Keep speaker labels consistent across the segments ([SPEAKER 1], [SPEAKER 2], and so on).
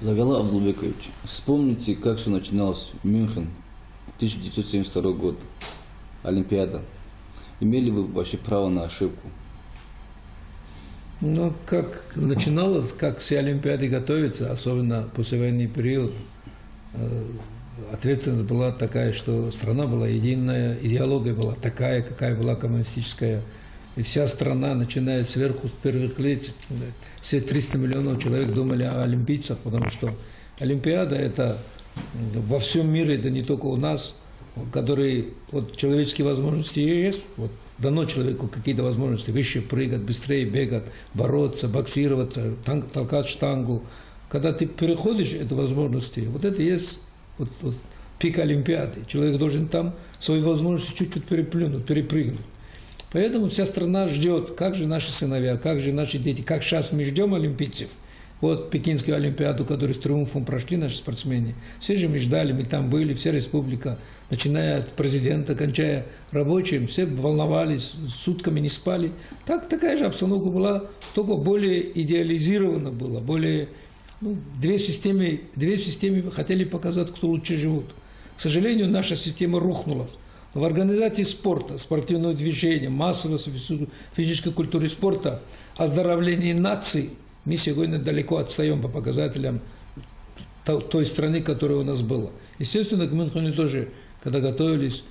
[SPEAKER 1] Завяла Абдулбекович, вспомните, как все начиналось в Мюнхен, 1972 год, Олимпиада. Имели вы вообще право на ошибку?
[SPEAKER 2] Ну, как начиналось, как все Олимпиады готовятся, особенно послевоенный период, ответственность была такая, что страна была единая, идеология была такая, какая была коммунистическая. И вся страна, начиная сверху, с первых лиц, все 300 миллионов человек думали о олимпийцах, потому что Олимпиада это во всем мире, это не только у нас, которые вот человеческие возможности есть, вот дано человеку какие-то возможности, выше прыгать, быстрее бегать, бороться, боксироваться, толкать штангу. Когда ты переходишь эти возможности, вот это есть вот пик Олимпиады. Человек должен там свои возможности чуть-чуть перепрыгнуть. Поэтому вся страна ждет, как же наши сыновья, как же наши дети, как сейчас мы ждем олимпийцев. Вот Пекинскую Олимпиаду, которую с триумфом прошли наши спортсмены. Все же мы ждали, мы там были, вся республика, начиная от президента, кончая рабочим, все волновались, сутками не спали. Такая же обстановка была, только более идеализирована была, более, две системы хотели показать, кто лучше живут. К сожалению, наша система рухнула. В организации спорта, спортивного движения, массовой физической культуры спорта, оздоровления наций, мы сегодня далеко отстаем по показателям той страны, которая у нас была. Естественно, к Мюнхену тоже, когда готовились,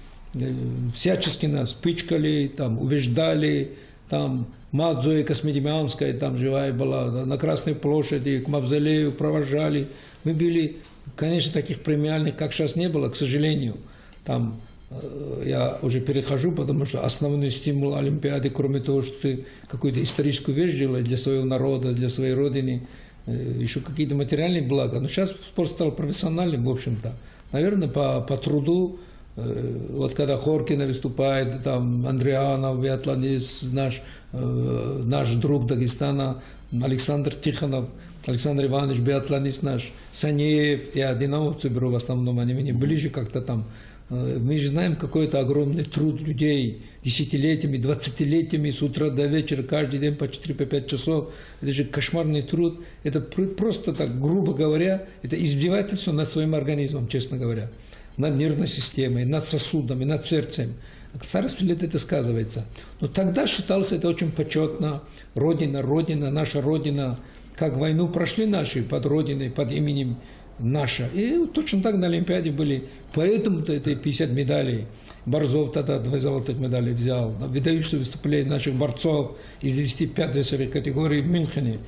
[SPEAKER 2] всячески нас пичкали, там, убеждали, там мать Зоя Космодемьянская там живая была, на Красной площади, к мавзолею провожали. Мы были, конечно, таких премиальных, как сейчас, не было, к сожалению. Там я уже перехожу, потому что основной стимул Олимпиады, кроме того, что ты какую-то историческую вещь делаешь для своего народа, для своей родины, еще какие-то материальные блага. Но сейчас спорт стал профессиональным, в общем-то. Наверное, по труду, вот когда Хоркина выступает, там Андрианов, биатлонист, наш друг Дагестана, Александр Тихонов, Александр Иванович, биатлонист наш, Санеев, я динамовцы беру в основном, они мне ближе как-то там. Мы же знаем, какой это огромный труд людей, десятилетиями, 20-летиями, с утра до вечера, каждый день по 4-5 часов. Это же кошмарный труд. Это просто так, грубо говоря, это издевательство над своим организмом, честно говоря. Над нервной системой, над сосудами, над сердцем. К старости лет это сказывается. Но тогда считалось это очень почетно. Родина, наша Родина. Как войну прошли наши под Родиной, под именем наша. И точно так на Олимпиаде были. Поэтому-то это 50 медалей. Борзов тогда 2 золотых медали взял. Выдающиеся выступления наших борцов из 95 весовой категории в Мюнхене.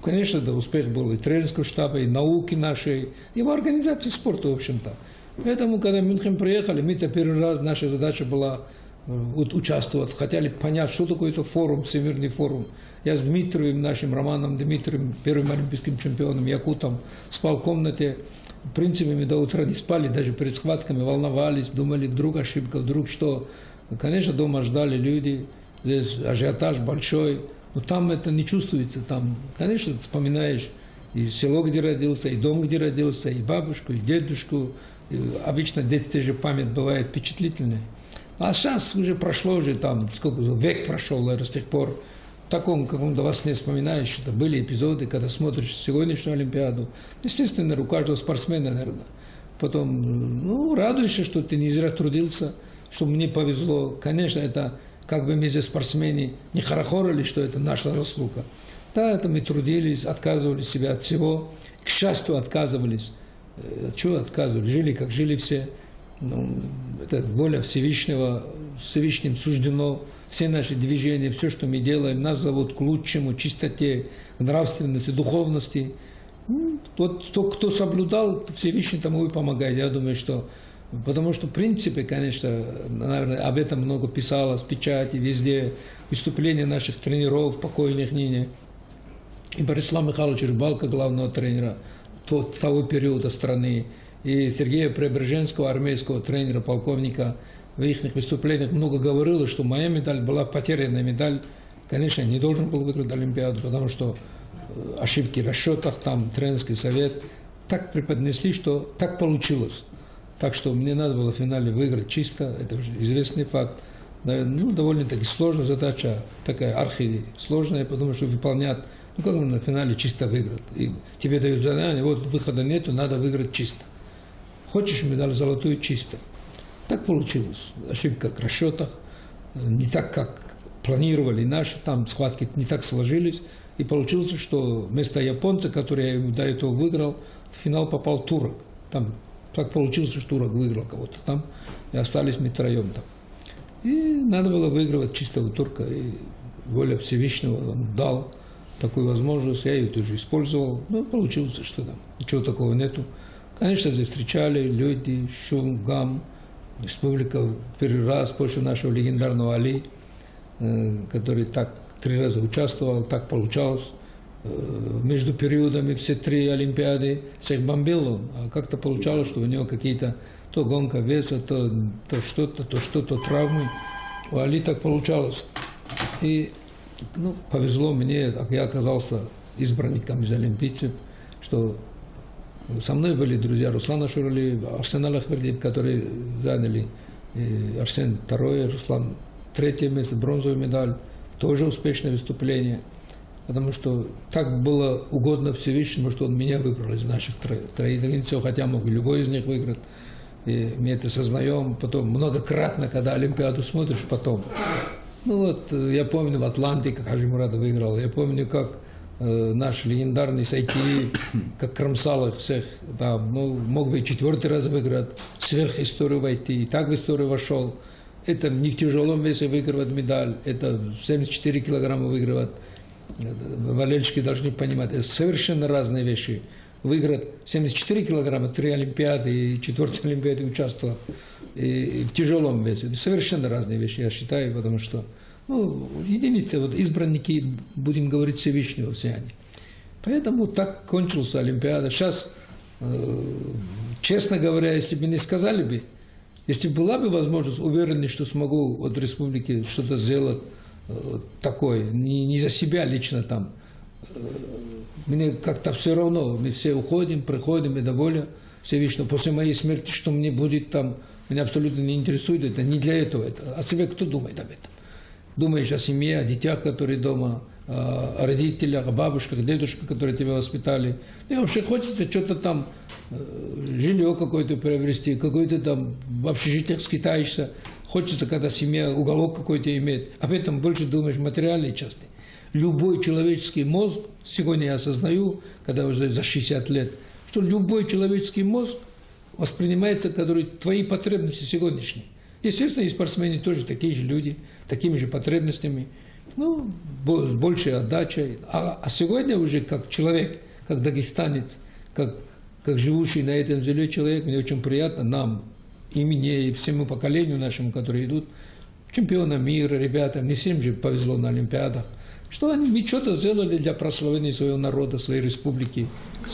[SPEAKER 2] Конечно, да, успех был и тренерского штаба, и науки нашей, и в организации спорта, в общем-то. Поэтому, когда в Мюнхен приехали, мы-то первый раз, наша задача была участвовать, хотели понять, что такое это форум, всемирный форум. Я с Дмитрием, нашим Романом Дмитрием, первым олимпийским чемпионом, якутом, спал в комнате. В принципе, мы до утра не спали, даже перед схватками волновались, думали, вдруг ошибка, вдруг что. Конечно, дома ждали люди, здесь ажиотаж большой, но там это не чувствуется. Там, конечно, вспоминаешь и село, где родился, и дом, где родился, и бабушку, и дедушку. И обычно в детстве же память бывает впечатлительной. А сейчас уже прошло, уже там, сколько, век прошел, наверное, с тех пор. В таком каком-то во сне вспоминаешь, что были эпизоды, когда смотришь сегодняшнюю Олимпиаду. Естественно, у каждого спортсмена, наверное. Потом, радуешься, что ты не зря трудился, что мне повезло. Конечно, это, как бы мы здесь спортсмены не хорохорили, что это наша заслуга. Да, это мы трудились, отказывали себя от всего. К счастью, отказывались. Чего отказывали? Жили, как жили все. Это воля Всевышнего, Всевышним суждено. Все наши движения, все, что мы делаем, нас зовут к лучшему, чистоте, к нравственности, духовности. Вот кто соблюдал, Всевышний тому и помогает. Я думаю, что... Потому что, в принципе, конечно, наверное, об этом много писалось, в печати, везде. Выступления наших тренеров, покойных ныне. И Борислава Михайловича Рыбалка, главного тренера того периода страны. И Сергея Преображенского, армейского тренера, полковника, в их выступлениях много говорилось, что моя медаль была потерянная медаль. Конечно, я не должен был выиграть Олимпиаду, потому что ошибки в расчетах, там тренерский совет так преподнесли, что так получилось. Так что мне надо было в финале выиграть чисто, это уже известный факт. Ну, довольно-таки сложная задача, такая архисложная, потому что выполнять, ну как на финале чисто выиграть. И тебе дают задание, вот выхода нету, надо выиграть чисто. Хочешь медаль золотую чисто. Так получилось. Ошибка в расчетах, не так, как планировали наши, там схватки не так сложились. И получилось, что вместо японца, который я до этого выиграл, в финал попал турок. Там так получилось, что турок выиграл кого-то там, и остались мы троем там. И надо было выигрывать чисто у турка. И воля Всевышнего он дал такую возможность, я ее тоже использовал. Ну, получилось, что там ничего такого нету. Конечно, здесь встречали люди, шум, гам. Республика первый раз после нашего легендарного Али, который так 3 раза участвовал, так получалось. Между периодами все 3 Олимпиады всех бомбил он, а как-то получалось, что у него какие-то то гонка веса, то что-то, травмы. У Али так получалось. И ну, повезло мне, я оказался избранником из олимпийцев, что со мной были друзья Руслана Шуралиева, Арсен Аллахвердиев, которые заняли Арсен 2-е, Руслан 3-е место, бронзовую медаль, тоже успешное выступление, потому что так было угодно Всевышнему, что он меня выбрал из наших троих, хотя мог любой из них выиграть. И мы это сознаем потом многократно, когда Олимпиаду смотришь потом. Ну вот, я помню в Атланте, как Хаджи Мурада выиграл, я помню, как наш легендарный Сайки, как кромсал их всех, там, ну, мог бы и 4-й раз выиграть, сверх историю войти, и так в историю вошел. Это не в тяжелом весе выигрывать медаль, это 74 килограмма выигрывать. Болельщики должны понимать, это совершенно разные вещи. Выиграть 74 килограмма, 3 Олимпиады и 4-й Олимпиаде участвовал, и в тяжелом весе. Это совершенно разные вещи, я считаю, потому что ну, единицы, вот избранники, будем говорить, Всевышнего все они. Поэтому так кончилась Олимпиада. Сейчас, честно говоря, если бы не сказали бы, если была бы возможность, уверенный, что смогу от республики что-то сделать такое, не за себя лично там, мне как-то все равно, мы все уходим, приходим, и довольны Всевышнего. После моей смерти, что мне будет там, меня абсолютно не интересует, это не для этого. Это. О себе кто думает об этом? Думаешь о семье, о детях, которые дома, о родителях, о бабушках, дедушках, которые тебя воспитали. И вообще хочется что-то там, жилье какое-то приобрести, какое-то там в общежитиях скитаешься. Хочется, когда семья, уголок какой-то имеет. Об этом больше думаешь в материальной части. Любой человеческий мозг, сегодня я осознаю, когда уже за 60 лет, что любой человеческий мозг воспринимается, который твои потребности сегодняшние. Естественно, и спортсмены тоже такие же люди, такими же потребностями, ну, с большей отдачей. А сегодня уже как человек, как дагестанец, как живущий на этом земле человек, мне очень приятно, нам, и мне, и всему поколению нашему, которые идут, чемпионам мира, ребятам, не всем же повезло на Олимпиадах, что они что-то сделали для прославления своего народа, своей республики.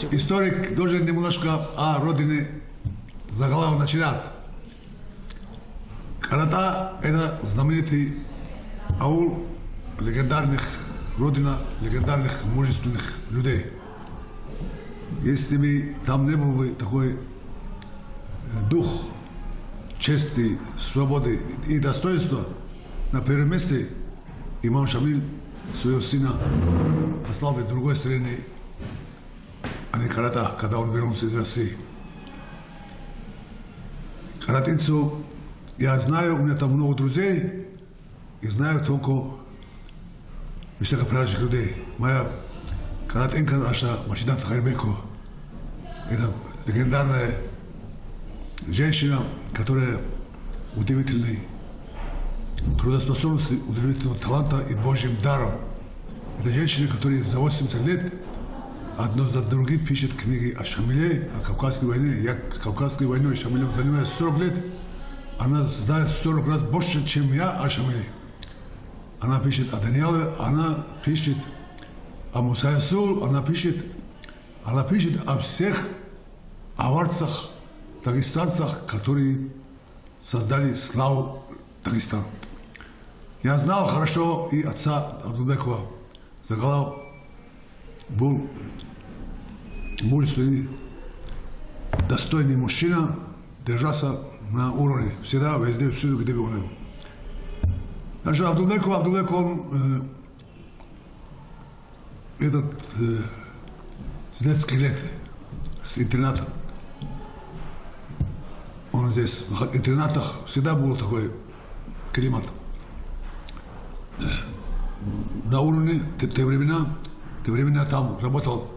[SPEAKER 3] Историк должен немножко о родине заголовно начинать. Карата – это знаменитый аул легендарных, родина легендарных, мужественных людей. Если бы там не был бы такой дух чести, свободы и достоинства, на первом месте имам Шамиль своего сына послал бы в другой стране, а не карата, когда он вернулся из России. Каратинцу я знаю, у меня там много друзей, и знаю только высокоправящих людей. Моя каратинка наша, Машидан Цахарбеко, это легендарная женщина, которая удивительной трудоспособности, удивительного таланта и Божьим даром. Это женщина, которая за 80 лет одно за другим пишет книги о Шамиле, о Кавказской войне. Я Кавказской войной Шамилем занимаюсь 40 лет. Она знает 40 раз больше, чем я о Шамиле. Она пишет о Даниэле, она пишет о Мусае Сул, она пишет о всех аварцах, дагестанцах, которые создали славу Дагестана. Я знал хорошо и отца Абдулбекова. Загалал был мужественный, достойный мужчина, держался на уровне, всегда, везде, всюду, где бы он был. Значит, Абдулбек, он с детских лет, с интерната. Он здесь, в интернатах всегда был такой климат. На уровне, те времена там работал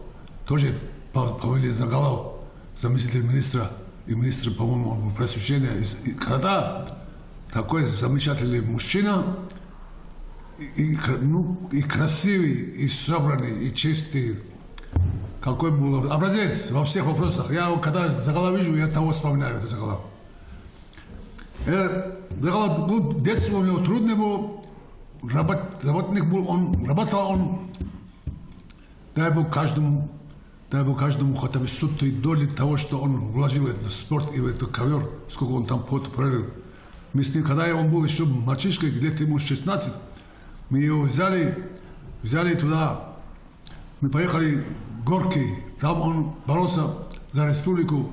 [SPEAKER 3] тоже Павел Загалов, заместитель министра, и министр, по-моему, просвещения. И когда такой замечательный мужчина, и красивый, и собранный, и чистый, какой был образец во всех вопросах. Я когда Загалов вижу, я того вспоминаю, это Загалов. Загалов, детство у него трудное было, работник был, он работал, дай Бог каждому хотя бы сотую долю того, что он вложил в этот спорт и в этот ковер, сколько он там пот пролил. Мы с ним, когда он был еще мальчишкой, где-то ему 16, мы его взяли туда, мы поехали в Горки, там он боролся за республику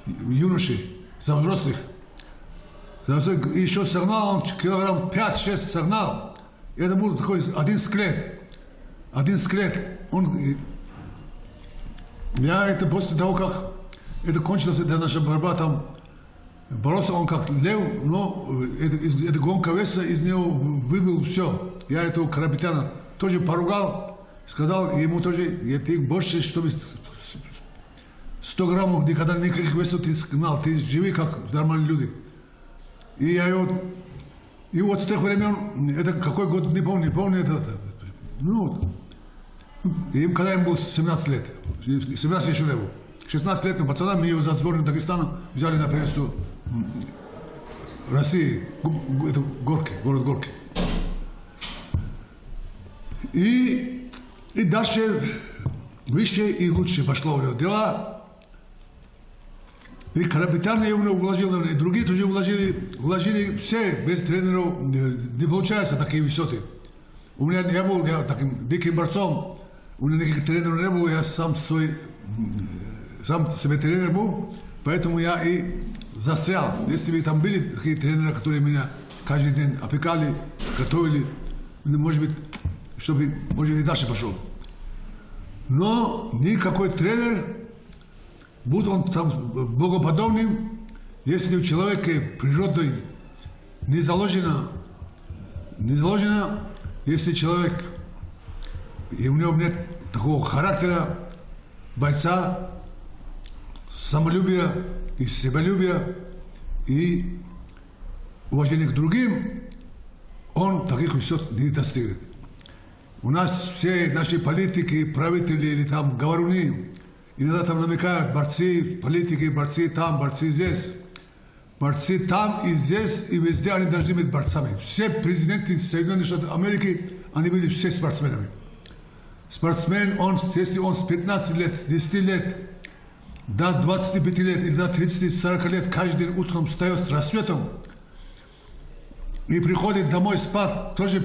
[SPEAKER 3] юношей, за взрослых. И еще согнал, он килограмм 5-6 согнал. И это был такой один скелет. Я это после того, как это кончилась, эта наша борьба, там боролся он как лев, но эта гонка веса из него выбил все. Я этого Карапетяна тоже поругал, сказал ему тоже, ты больше, чтобы 100 граммов никогда никаких весов ты сгнал, ты живи как нормальные люди. И я его, и вот с тех времен, это какой год, не помню это, им, когда ему было 17 лет, 17 еще не было, 16-летним пацанам, мы его за сборную Дагестана взяли на первенство России, это Горки, город Горки. И дальше выше и лучше пошло у него дела. И Карапетян его вложил, и другие тоже вложили все, без тренеров не получается такие высоты. У меня я был таким диким борцом, у меня никаких тренеров не было, я сам себе тренер был, поэтому я и застрял. Если бы там были такие тренеры, которые меня каждый день опекали, готовили, может быть, чтобы, может быть, и дальше пошел. Но никакой тренер, будь он там богоподобным, если у человека природой не заложено, если человек, и у него нет такого характера бойца, самолюбия и себялюбия и уважения к другим, он таких высот не достигнет. У нас все наши политики, правители или там говоруны, иногда там намекают, борцы, политики, борцы там, борцы здесь. Борцы там и здесь, и везде они должны быть борцами. Все президенты Соединенных Штатов Америки, они были все спортсменами. Спортсмен, если он с 15 лет, 10 лет, до 25 лет или до 30-40 лет каждый день утром встает с рассветом и приходит домой спать тоже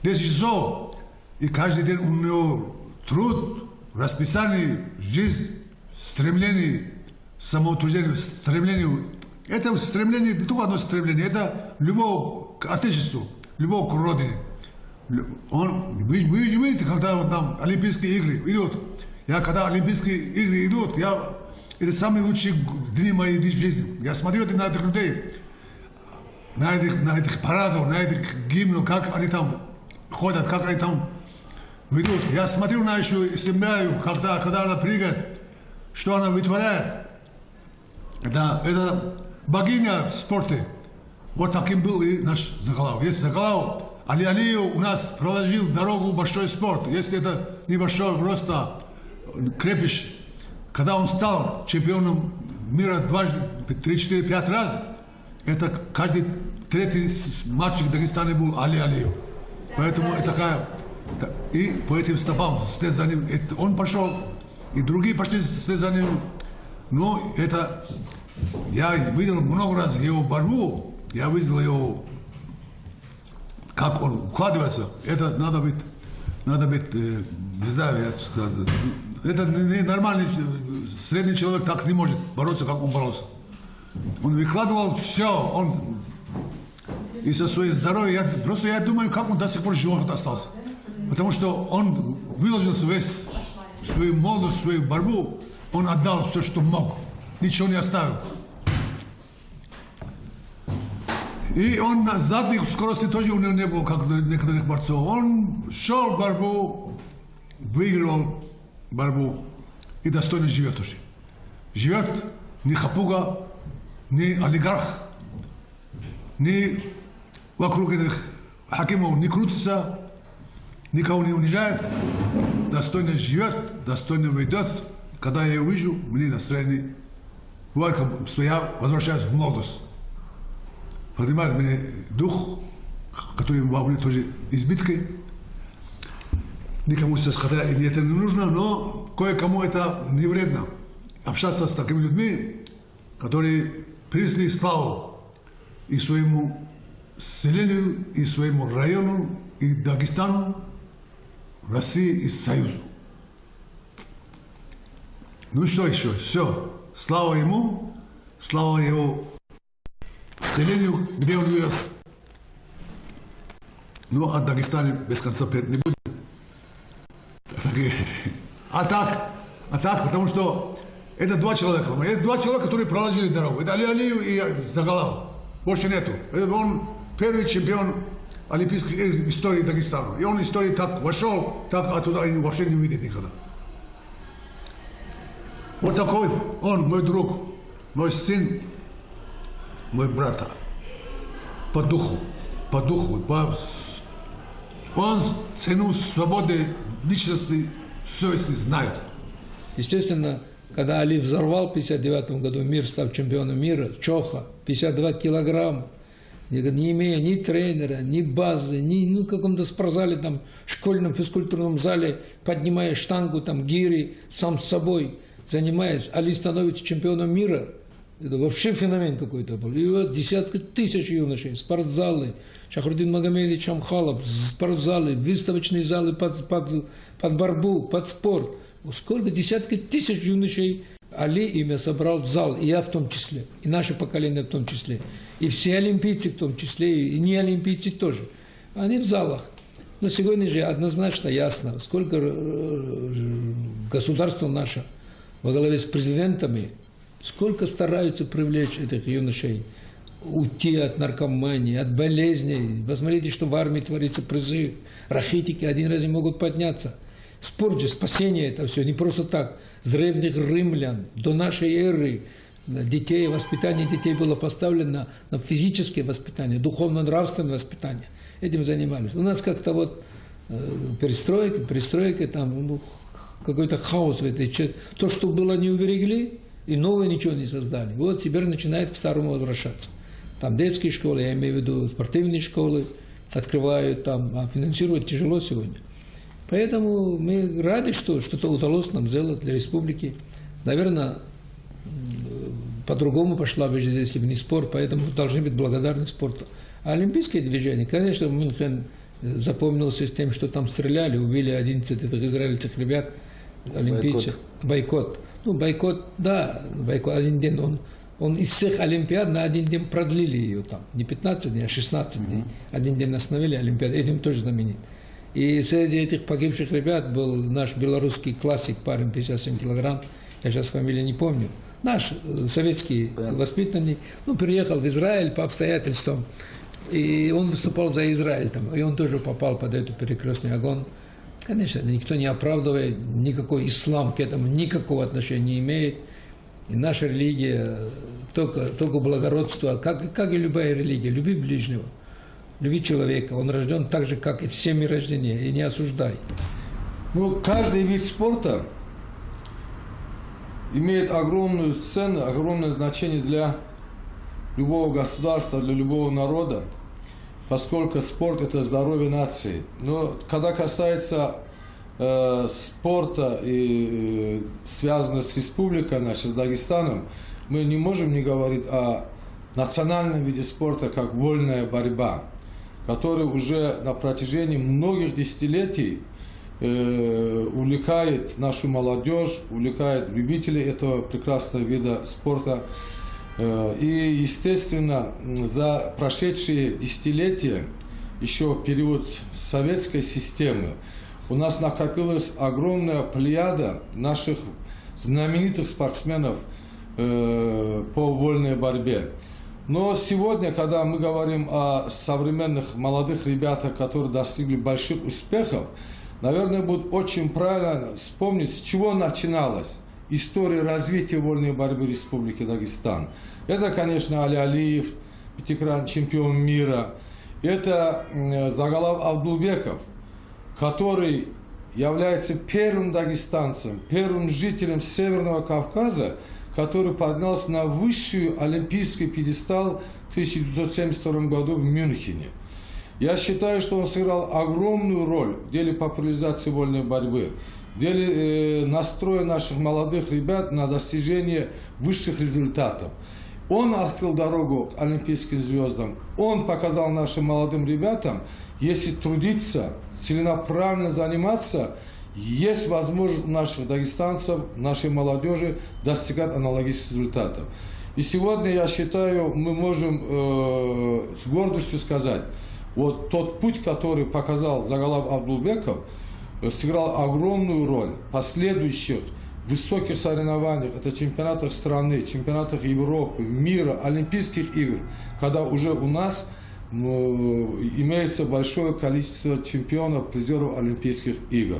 [SPEAKER 3] 10 часов, и каждый день у него труд, расписание, жизнь, стремление, самоутверждение, стремление. Это стремление, не только одно стремление, это любовь к Отечеству, любовь к Родине. Вы видите, когда вот нам Олимпийские игры идут, когда Олимпийские игры идут, это самые лучшие дни моей жизни. Я смотрю на этих людей, на этих парадов, на этих гимнов, как они там ходят, как они там ведут. Я смотрю на еще семью, когда она прыгает, что она вытворяет. Это богиня в спорте. Вот таким был и наш Загалов. Если Загалов, Али Алиев у нас проложил дорогу в большой спорт. Если это небольшой просто крепыш, когда он стал чемпионом мира дважды, 3-4-5 раз, это каждый третий мальчик в Дагестане был Али Алиев. Поэтому это такая, и по этим стопам вслед за ним, он пошел, и другие пошли вслед за ним. Но это, я видел много раз его борьбу, я видел его, как он укладывается. Это надо быть надо быть, не знаю, это не нормальный, средний человек так не может бороться, как он боролся. Он выкладывал все, он из-за своего здоровья, я думаю, как он до сих пор жив остался. Потому что он выложил свою молодость, свою борьбу, он отдал все, что мог, ничего не оставил. И он на задних скорости тоже у него не было, как у некоторых борцов. Он шел в борьбу, выигрывал борьбу и достойно живет уже. Живет не хапуга, не олигарх, не вокруг этих хакимов не крутится, никого не унижает, достойно живет, достойно ведет. Когда я ее вижу, мне настроение, я возвращаюсь в молодость. Поднимает меня дух, который во мне тоже избиткой. Никому сейчас это не нужно, но кое-кому это не вредно. Общаться с такими людьми, которые принесли славу и своему селению, и своему району, и Дагестану, России и Союзу. Ну что еще? Все. Слава ему, слава его селению, где он живет. Ну, о Дагестане без конца петь не будем. А так, потому что это два человека. Есть два человека, которые проложили дорогу. Это Али Алиев и Загалав. Больше нету. Это он первый чемпион олимпийской истории Дагестана. И он истории так вошел, так оттуда и вообще не увидит никогда. Вот такой он, мой друг, мой сын, мой брат. По духу. Он цену свободы личности, совести знает.
[SPEAKER 2] Естественно, когда Али взорвал в 1959 году мир, став чемпионом мира, Чоха, 52 килограмма, не имея ни тренера, ни базы, ни в каком-то спортзале, там, школьном физкультурном зале, поднимая штангу, там, гири, сам с собой занимаясь, Али становится чемпионом мира. Это вообще феномен какой-то был. И вот десятки тысяч юношей, спортзалы, Шахрудин Магомедович Амхалов, спортзалы, выставочные залы под борьбу, под спорт. Сколько десятки тысяч юношей Али имя собрал в зал, и я в том числе, и наше поколение в том числе, и все олимпийцы в том числе, и не олимпийцы тоже. Они в залах. Но сегодня же однозначно ясно, сколько государство наше во главе с президентами, сколько стараются привлечь этих юношей, уйти от наркомании, от болезней. Посмотрите, что в армии творится, призыв. Рахитики один раз не могут подняться. Спорт же, спасение это все, не просто так. С древних римлян до нашей эры детей, воспитание детей было поставлено на физическое воспитание, духовно-нравственное воспитание. Этим занимались. У нас как-то вот перестройка, там какой-то хаос в этой части. То, что было, не уберегли, и новое ничего не создали. Вот теперь начинает к старому возвращаться. Там детские школы, я имею в виду спортивные школы, открывают там, а финансировать тяжело сегодня. Поэтому мы рады, что что-то удалось нам сделать для республики. Наверное, по-другому пошла бы жизнь, если бы не спорт, поэтому должны быть благодарны спорту. А олимпийское движение, конечно, Мюнхен запомнился с тем, что там стреляли, убили 11 этих израильских ребят, олимпийцев. Бойкот. Ну, бойкот, да, бойкот один день, он из всех олимпиад на один день продлили ее там. Не 15 дней, а 16 дней. Один день остановили олимпиаду, этим тоже знаменит. И среди этих погибших ребят был наш белорусский классик, парень 57 килограмм, я сейчас фамилию не помню, наш советский воспитанник, приехал в Израиль по обстоятельствам, и он выступал за Израиль там, и он тоже попал под эту перекрестный огонь. Конечно, никто не оправдывает, никакой ислам к этому никакого отношения не имеет. И наша религия только благородство, как и любая религия, люби ближнего, люби человека. Он рожден так же, как и все мы рождения, и не осуждай.
[SPEAKER 4] Каждый вид спорта имеет огромную цену, огромное значение для любого государства, для любого народа, поскольку спорт – это здоровье нации. Но когда касается спорта, и связано с республикой нашей, с Дагестаном, мы не можем не говорить о национальном виде спорта, как вольная борьба, который уже на протяжении многих десятилетий увлекает нашу молодежь, увлекает любителей этого прекрасного вида спорта. И, естественно, за прошедшие десятилетия, еще в период советской системы, у нас накопилась огромная плеяда наших знаменитых спортсменов по вольной борьбе. Но сегодня, когда мы говорим о современных молодых ребятах, которые достигли больших успехов, наверное, будет очень правильно вспомнить, с чего начиналась история развития вольной борьбы Республики Дагестан. Это, конечно, Али Алиев, пятикратный чемпион мира. Это Загалав Абдулбеков, который является первым дагестанцем, первым жителем Северного Кавказа, который поднялся на высшую олимпийский пьедестал в 1972 году в Мюнхене. Я считаю, что он сыграл огромную роль в деле популяризации вольной борьбы, в деле настроя наших молодых ребят на достижение высших результатов. Он открыл дорогу к олимпийским звездам. Он показал нашим молодым ребятам, если трудиться, целенаправленно заниматься, есть возможность у наших дагестанцев, нашей молодежи достигать аналогичных результатов. И сегодня, я считаю, мы можем с гордостью сказать, вот тот путь, который показал Загалав Абдулбеков, сыграл огромную роль в последующих высоких соревнованиях, это чемпионатах страны, чемпионатах Европы, мира, Олимпийских игр, когда уже у нас имеется большое количество чемпионов, призеров Олимпийских игр.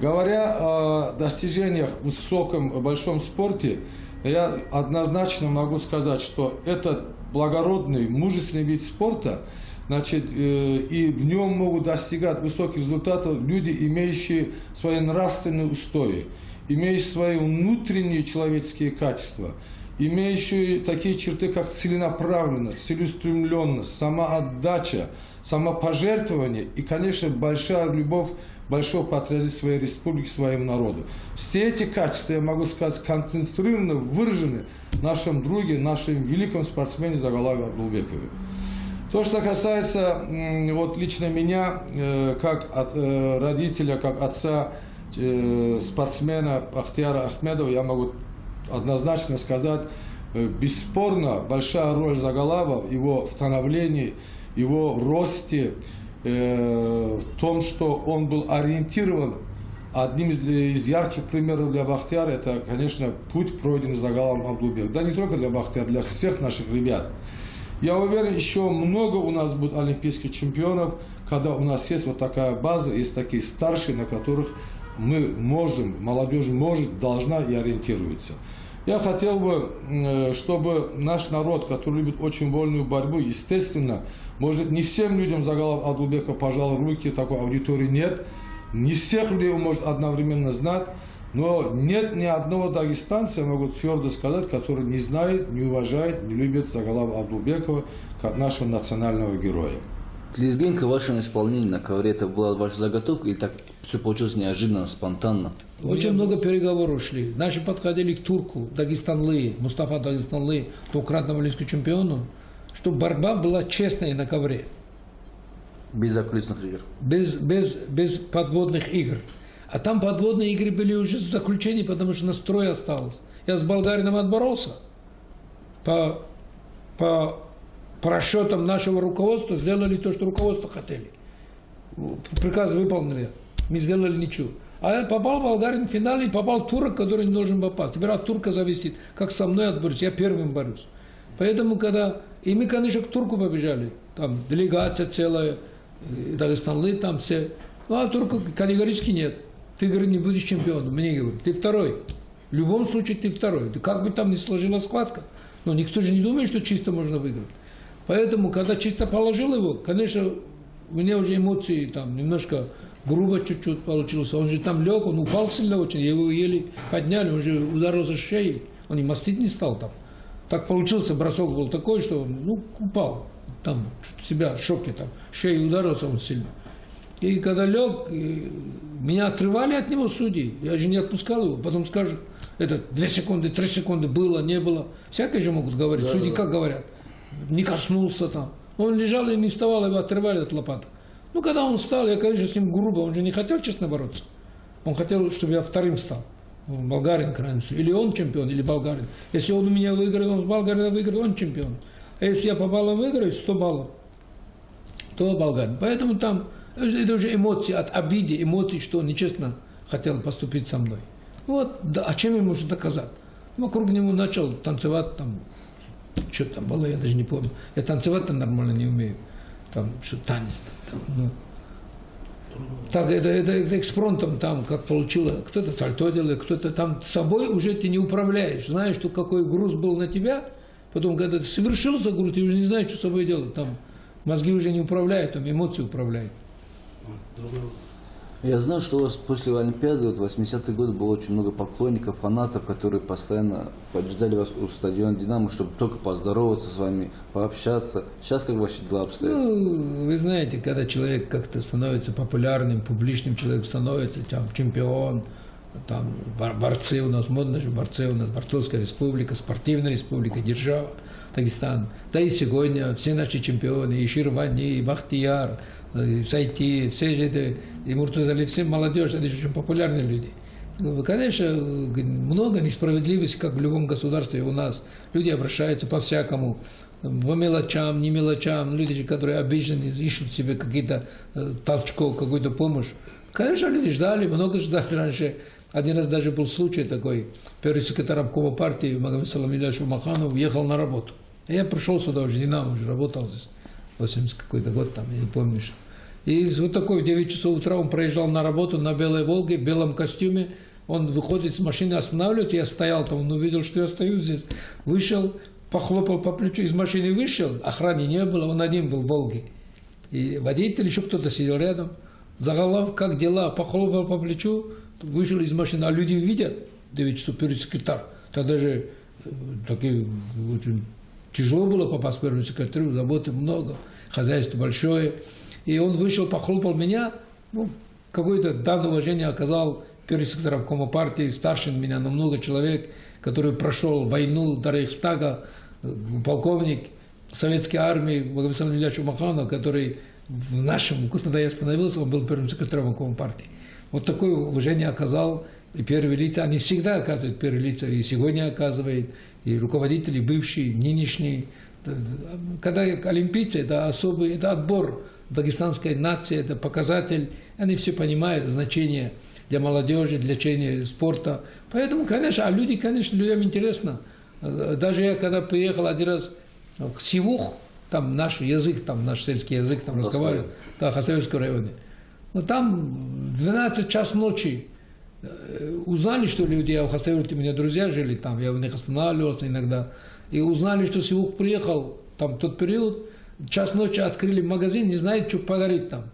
[SPEAKER 4] Говоря о достижениях в высоком, большом спорте, я однозначно могу сказать, что этот благородный, мужественный вид спорта, значит, и в нем могут достигать высоких результатов люди, имеющие свои нравственные устои, имеющие свои внутренние человеческие качества, имеющие такие черты, как целенаправленность, целеустремленность, самоотдача, самопожертвование и, конечно, большая любовь, большой патриотизм своей республики, своему народу. Все эти качества, я могу сказать, концентрированно выражены в нашем друге, нашем великом спортсмене Загалаве Абдулбекове. То, что касается вот лично меня, как родителя, как отца спортсмена Ахтияра Ахмедова, я могу однозначно сказать, бесспорно большая роль Загалава в его становлении, его росте, в том, что он был ориентирован. Одним из ярких примеров для Бахтияра, это, конечно, путь, пройденный Загалавом Абдулбековым. Да не только для Бахтияра, для всех наших ребят. Я уверен, еще много у нас будет олимпийских чемпионов, когда у нас есть вот такая база, есть такие старшие, на которых мы можем, молодежь может, должна и ориентируется. Я хотел бы, чтобы наш народ, который любит очень вольную борьбу, естественно, может, не всем людям Загалав Абдулбеков пожал руки, такой аудитории нет, не всех людей он может одновременно знать, но нет ни одного дагестанца, я могу твердо сказать, который не знает, не уважает, не любит Загалава Абдулбекова как нашего национального героя.
[SPEAKER 1] Лезгинка в вашем исполнении на ковре, это была ваша заготовка или так все получилось неожиданно, спонтанно?
[SPEAKER 2] Очень много переговоров шли. Наши подходили к турку, Дагестанлы, Мустафа Дагестанлы, двукратному олимпийскому чемпиону, чтобы борьба была честной на ковре.
[SPEAKER 1] Без закулисных игр?
[SPEAKER 2] Без подводных игр. А там подводные игры были уже в заключении, потому что настрой осталось. Я с болгарином отборолся. По расчетам нашего руководства сделали то, что руководство хотели. Приказ выполнили. Мы сделали ничего. А я попал болгарин в финале и попал турок, который не должен попасть. Теперь от турка зависит, как со мной отборются. Я первым борюсь. Поэтому, и мы, конечно, к турку побежали. Там делегация целая, Дагестанлы там все. Ну, а турку категорически нет. Ты, говорит, не будешь чемпионом. Мне говорят, ты второй. В любом случае ты второй. Да как бы там ни сложилась схватка. Но никто же не думает, что чисто можно выиграть. Поэтому, когда чисто положил его, конечно, у меня уже эмоции там немножко грубо чуть-чуть получилось. Он же там лег, он упал сильно очень, его еле подняли, он же ударился шеей, он и мастить не стал там. Так получился, бросок был такой, что он, упал, там, себя в шоке, там, шеей ударился он сильно. И когда лег, меня отрывали от него судьи, я же не отпускал его, потом скажут, 2 секунды, 3 секунды было, не было. Всякое же могут говорить, судьи как говорят. Не коснулся там. Он лежал и не вставал, его отрывали от лопаток. Ну, когда он встал, я, конечно, с ним грубо, он же не хотел честно бороться. Он хотел, чтобы я вторым стал. Болгарин, крайне. Или он чемпион, или болгарин. Если он у меня выиграет, он с болгарина выиграет, он чемпион. А если я по баллам выиграю, 100 баллов, то болгарин. Поэтому там, это уже эмоции, от обиды, эмоций, что он нечестно хотел поступить со мной. Вот, да, а чем я можно доказать? Вокруг него начал танцевать, там, что там было, я даже не помню. Я танцевать-то нормально не умею. Там, что танец. Там, ну. Так, это экспромтом там, как получилось, кто-то сальто делает, кто-то там с собой уже ты не управляешь. Знаешь, что какой груз был на тебя, потом, когда ты совершился груз, ты уже не знаешь, что с собой делать. Там мозги уже не управляют, там эмоции управляют.
[SPEAKER 1] Я знаю, что у вас после Олимпиады, вот 80-е годы, было очень много поклонников, фанатов, которые постоянно поджидали вас у стадиона «Динамо», чтобы только поздороваться с вами, пообщаться. Сейчас как ваши дела обстоят?
[SPEAKER 2] Ну, вы знаете, когда человек как-то становится популярным, публичным человеком становится, там, чемпион, там, борцы у нас, модно же, борцы у нас, Борцовская республика, спортивная республика, держава, Дагестан. Да и сегодня все наши чемпионы, и Ширвани, и Бахтияр, и Сайти, все же это, и Муртазали, все молодежь, это же очень популярные люди. Конечно, много несправедливости, как в любом государстве у нас. Люди обращаются по-всякому, по мелочам, не мелочам. Люди, которые обижены, ищут себе какие-то толчков, какую-то помощь. Конечно, люди ждали, много ждали раньше. Один раз даже был случай такой. Первый секретарь обкома партии Магомед Салам Ильич Умаханов уехал на работу. Я пришел сюда уже, Динамо, уже работал здесь. 80 какой-то год там, я не помню. И вот такой в 9 часов утра он проезжал на работу на белой Волге, в белом костюме. Он выходит с машины, останавливает, я стоял там, он увидел, что я стою здесь. Вышел, похлопал по плечу, из машины вышел, охраны не было, он один был в Волге. И водитель, еще кто-то сидел рядом. Заголовок, как дела, похлопал по плечу, вышел из машины. А люди видят, 9 часов первый секретарь. Тогда же такие, очень тяжело было попасть в первую секретарю, заботы много, хозяйство большое. И он вышел, похлопал меня, ну, какое-то данное уважение оказал первый секретарь обкома партии, старше меня на много человек, который прошел войну до Рейхстага, полковник советской армии Магомед Салам Ильич Умаханов, который в нашем, когда я остановился, он был первым секретарем обкома партии. Вот такое уважение оказал и первые лица, они всегда оказывают первые лица, и сегодня оказывают, и руководители бывшие, нынешние. Когда олимпийцы, это особый, это отбор дагестанской нации, это показатель, они все понимают значение для молодежи, для лечения спорта. Поэтому, конечно, а люди, конечно, людям интересно. Даже я, когда приехал один раз в Сивух, там наш язык, там наш сельский язык, там разговаривал, да, в Хасавюрском районе. Но там 12 час ночи узнали, что люди, я в Хасавюрте, у меня друзья жили там, я у них останавливался иногда, и узнали, что Сивух приехал, там тот период, час ночи открыли магазин, не знают, что подарить там.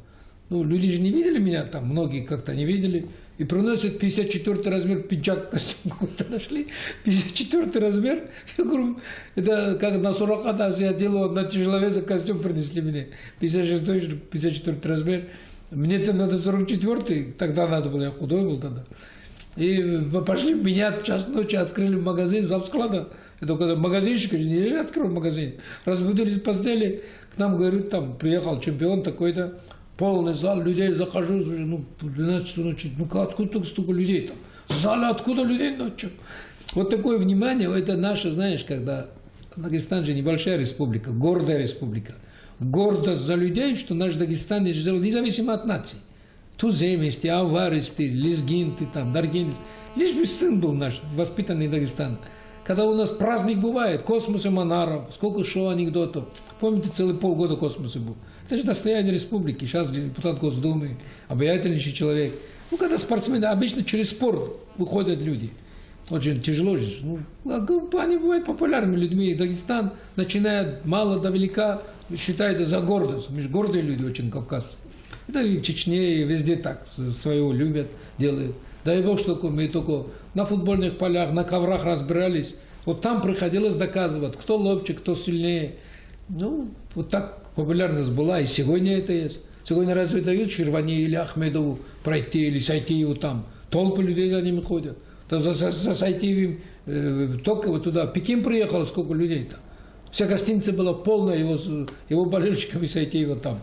[SPEAKER 2] Ну, люди же не видели меня там, многие как-то не видели. И приносят 54 размер пиджак, костюм какой-то нашли. 54 размер. Я говорю, это как на Сурахата я делал, на тяжеловесный костюм принесли мне. 56, 54 размер. Мне-то надо 44, тогда надо было, я худой был тогда. И пошли менять, час ночи открыли магазин, зав склада. Это когда магазинщик, не открыл магазин. Разбудились в постели, к нам, говорит, там приехал чемпион такой-то, полный зал, людей захожу, ну, 12 часов ночи, ну откуда столько людей там? В зале откуда людей ночью? Вот такое внимание, это наше, знаешь, когда Дагестан же небольшая республика, гордая республика. Гордость за людей, что наш Дагестан независимо от нации. Туземисты, аваристы, лезгинты, там, даргинты. Лишь бы сын был наш, воспитанный Дагестан. Когда у нас праздник бывает, космос и Монаров, сколько шоу анекдотов. Помните, целый полгода космоса был. Это же достояние республики. Сейчас депутат Госдумы, обаятельнейший человек. Ну, когда спортсмены, обычно через спорт выходят люди. Очень тяжело же. Ну, они бывают популярными людьми. Дагестан, начиная мало до велика, считается за гордость. Мы же гордые люди очень, кавказцы. Это и в Чечне, и везде так, своего любят, делают. Дай Бог, что мы только на футбольных полях, на коврах разбирались. Вот там приходилось доказывать, кто ловче, кто сильнее. Ну, вот так популярность была, и сегодня это есть. Сегодня разве дают Ширвани или Ахмедову пройти, или Сайтиеву там? Толпы людей за ними ходят. За Сайтиевым только вот туда, в Пекин приехало, сколько людей там. Вся гостиница была полная его болельщиками Сайтиева там.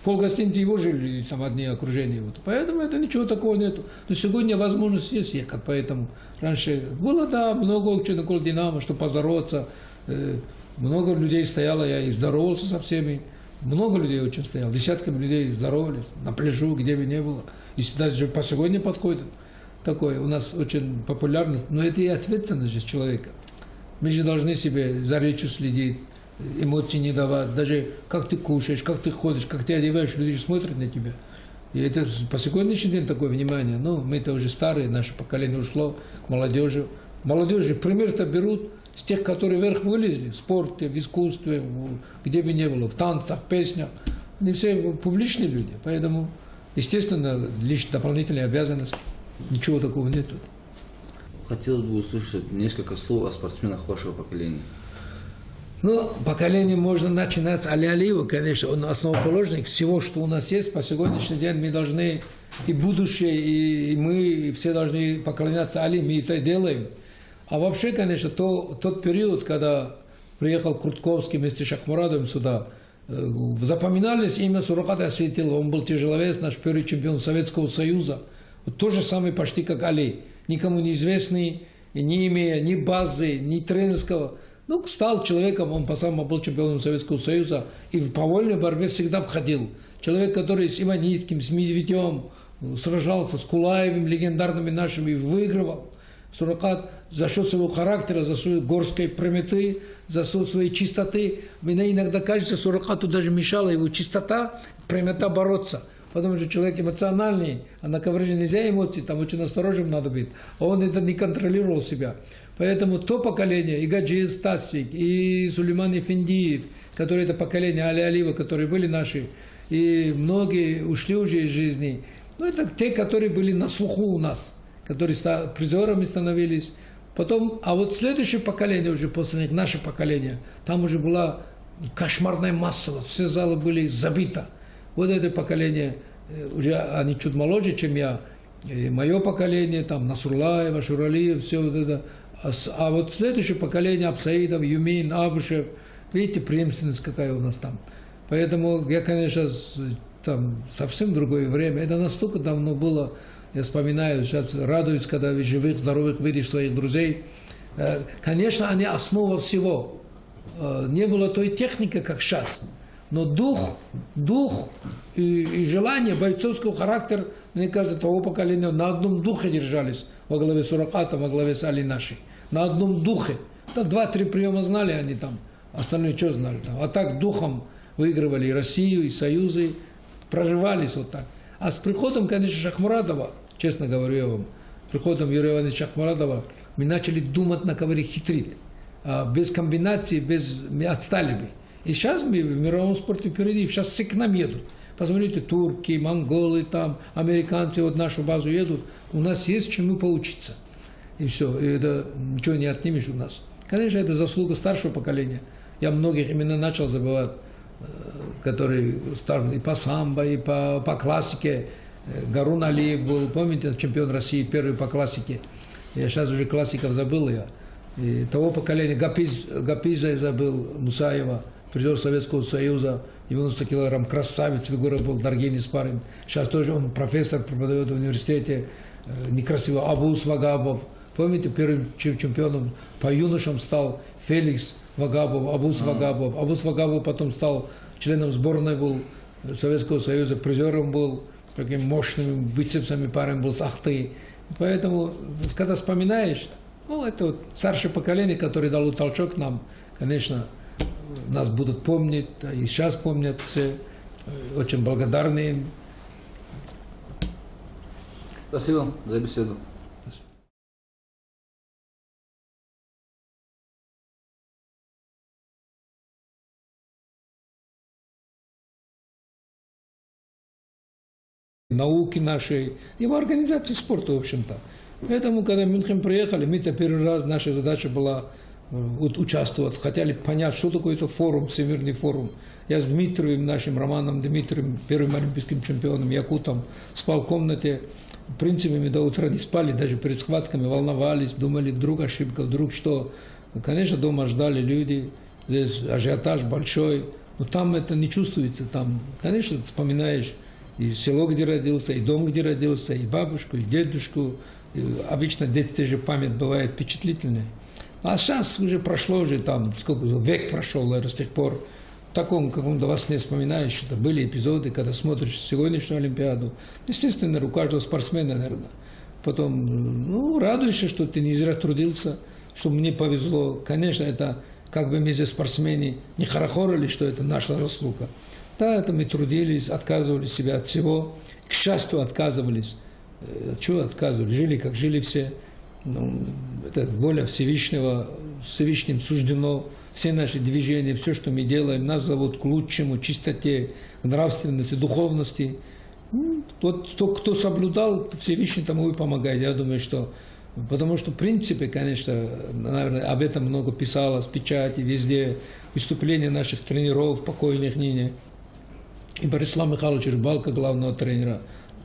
[SPEAKER 2] полгостиницы его жили, там одни окружения. Вот. Поэтому это ничего такого нету. Но сегодня возможность есть ехать, поэтому раньше было, да, много очень около Динамо, чтобы поздороваться. Много людей стояло, я и здоровался со всеми. Много людей очень стояло, десятками людей здоровались, на пляжу, где бы ни было. И даже по сегодня подходит такое. У нас очень популярность, но это и ответственность же человека. Мы же должны себе за речью следить, эмоции не давать. Даже как ты кушаешь, как ты ходишь, как ты одеваешь, люди смотрят на тебя. И это по сегодняшний день такое внимание. Ну, мы-то уже старые, наше поколение ушло к молодежи. Молодежи пример-то берут с тех, которые вверх вылезли, в спорте, в искусстве, где бы ни было, в танцах, в песнях. Они все публичные люди, поэтому, естественно, лишь дополнительные обязанности. Ничего такого нету.
[SPEAKER 1] Хотелось бы услышать несколько слов о спортсменах вашего поколения.
[SPEAKER 2] Ну, поколение можно начинать с Али Алиева, конечно, он основоположник всего, что у нас есть. По сегодняшний день мы должны, и будущее, и мы, и все должны поклоняться Али, мы это делаем. А вообще, конечно, тот период, когда приехал Крутковский вместе с Шахмурадовым сюда, запоминались имя Сураката Осветилова. Он был тяжеловес, наш первый чемпион Советского Союза. Вот то же самое почти как Али. Никому не известный, не имея ни базы, ни тренерского. Ну, стал человеком, он по-самому был чемпионом Советского Союза. И по вольной борьбе всегда входил. Человек, который с Иваницким, с Медведем сражался, с Кулаевым, легендарными нашими, и выигрывал. Суракат за счет своего характера, за своей горской прямоты, за счет своей чистоты. Мне иногда кажется, Суракату даже мешала его чистота, прямота бороться. Потому что человек эмоциональный, а на ковре нельзя эмоции, там очень осторожным надо быть. А он это не контролировал себя. Поэтому то поколение, и Гаджиев Стасик, и Сулейман Эфендиев, которые это поколение Али Алиева, которые были наши, и многие ушли уже из жизни. Ну, это те, которые были на слуху у нас, которые призерами становились. Потом, а вот следующее поколение уже после них, наше поколение, там уже была кошмарная масса, все залы были забиты. Вот это поколение, уже они чуть моложе, чем я, и мое поколение, там Насурлаев, Ашуралиев, все вот это. А вот следующее поколение Абсаидов, Юмин, Абушев, видите, преемственность какая у нас там. Поэтому я, конечно, там совсем другое время. Это настолько давно было, я вспоминаю, сейчас радуюсь, когда живых, здоровых видишь своих друзей. Конечно, они основа всего. Не было той техники, как сейчас. Но дух и желание бойцовского характера, мне кажется, того поколения на одном духе держались. Во главе Сураката, во главе с Али нашей. На одном духе. Там 2-3 приема знали они там. Остальное что знали там. А так духом выигрывали и Россию, и Союзы. Проживались вот так. А с приходом, конечно, Шахмурадова, честно говорю я вам, с приходом Юрия Ивановича Шахмурадова, мы начали думать на ковре хитрить. Без комбинации, мы отстали бы. И сейчас мы в мировом спорте впереди. Сейчас все к нам едут. Посмотрите, турки, монголы, там, американцы вот нашу базу едут. У нас есть чему поучиться. И все. И это ничего не отнимешь у нас. Конечно, это заслуга старшего поколения. Я многих именно начал забывать, которые старые и по самбо, и по классике. Гарун Алиев был, помните, чемпион России, первый по классике. Я сейчас уже классиков забыл я. И того поколения, Гапиза забыл, Мусаева, призер Советского Союза, 90 килограмм, красавец, фигура был, Даргинис парень. Сейчас тоже он профессор, преподает в университете, некрасиво, Абус Вагабов. Помните, первым чемпионом по юношам стал Феликс Вагабов, Абус Вагабов. Абус Вагабов потом стал членом сборной был Советского Союза, призером был, таким мощным бицепсами парень был с Ахты. Поэтому, когда вспоминаешь, ну, это вот старшее поколение, которое дало толчок нам, конечно, нас будут помнить, и сейчас помнят все, очень благодарны им.
[SPEAKER 1] Спасибо за беседу.
[SPEAKER 2] Науки нашей, и в организации спорта, в общем-то. Поэтому, когда в Мюнхен приехали, мы-то первый раз, наша задача была участвовать, хотели понять, что такое это форум, всемирный форум. Я с Дмитрием, нашим Романом Дмитрием, первым олимпийским чемпионом, якутом, спал в комнате. В принципе, мы до утра не спали, даже перед схватками волновались, думали, вдруг ошибка, вдруг что. Конечно, дома ждали люди, здесь ажиотаж большой. Но там это не чувствуется. Там, конечно, вспоминаешь и село, где родился, и дом, где родился, и бабушку, и дедушку. И обычно в детстве же память бывает впечатлительная. А сейчас уже прошло, уже там, сколько, век прошел, наверное, с тех пор. В таком каком-то во сне вспоминаешь, что были эпизоды, когда смотришь сегодняшнюю Олимпиаду. Естественно, у каждого спортсмена, наверное. Потом, ну, радуешься, что ты не зря трудился, что мне повезло. Конечно, это как бы мы здесь спортсмены не хорохорили, что это наша заслуга. Да, это мы трудились, отказывались себя от всего. К счастью, отказывались. Чего отказывались? Жили, как жили все. Ну, это воля Всевышнего, Всевышним суждено. Все наши движения, все, что мы делаем, нас зовут к лучшему, чистоте, к нравственности, духовности. Вот кто соблюдал, Всевышний тому и помогает. Я думаю, что... Потому что, в принципе, конечно, наверное, об этом много писалось, печати, везде, выступления наших тренеров, покойных ныне. И Борислава Михайловича Рыбалка, главного тренера